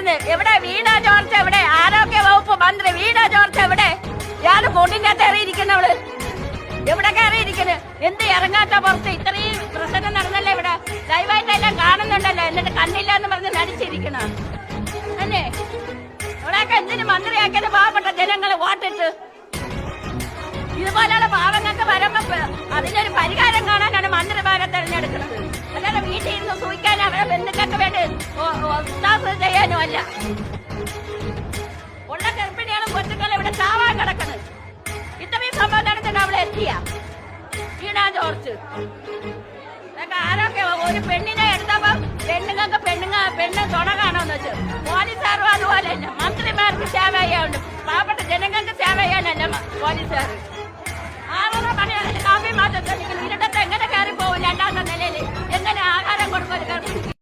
പറയുന്നത്. എവിടെ വീണ ജോർജ്? എവിടെ ആരോഗ്യ വകുപ്പ് മന്ത്രി വീണ ജോർജ്? എവിടെ? ഇയാള് കൂട്ടിനകത്ത് കയറിയിരിക്കുന്നവള് എവിടെ കയറിയിരിക്കുന്നു? എന്ത് ഇറങ്ങാത്ത പുറത്ത്? ഇത്രയും പ്രശ്നം നടന്നല്ലേ ഇവിടെ? ലൈവായിട്ടെല്ലാം കാണുന്നുണ്ടല്ലോ. എന്നിട്ട് കണ്ണില്ല എന്ന് പറഞ്ഞ് നടിച്ചിരിക്കണ അല്ലേ? ഇവിടെയൊക്കെ എന്തിനു മന്ത്രിയാക്കിയത്? പാവപ്പെട്ട ജനങ്ങള് വോട്ടിട്ട് ഇതുപോലെയുള്ള പാവങ്ങൾക്ക് വരുമ്പോ അതിനൊരു പരിഹാരം കാണാനാണ് മന്ത്രിമാരെ തെരഞ്ഞെടുക്കുന്നത്. അല്ലാതെ വീട്ടിൽ ഇരുന്ന് സൂഹിക്കാനും അവരെ ബന്ധുക്കൾക്ക് വേണ്ടി ഒത്താസ് ചെയ്യാനും അല്ല. ഉള്ള ഗർഭിണികളും കൊച്ചുക്കളും ഇവിടെ ചാവാൻ കിടക്കുന്നത്. ഇത്രയും സംഭവം നടന്നിട്ട് അവിടെ എത്തിയ വീണ ജോർജ് ആരോഗ്യ ഒരു പെണ്ണിനെ എടുത്തപ്പോ പെണ്ണുങ്ങൾക്ക് പെണ്ണ് തുണ കാണുമെന്ന് വെച്ചു. പോലീസുകാരും അതുപോലെ തന്നെ മന്ത്രിമാർക്ക് സേവ ചെയ്യാനുണ്ട്. പാവപ്പെട്ട ജനങ്ങൾക്ക് സേവ ചെയ്യാനല്ല പോലീസുകാർ. 6:30 മണി കാപ്പി മാറ്റം ഇരട്ടത്ത് എങ്ങനെ കയറി പോകും? രണ്ടാമത്തെ നിലയിൽ എങ്ങനെ ആഹാരം കൊടുക്കും?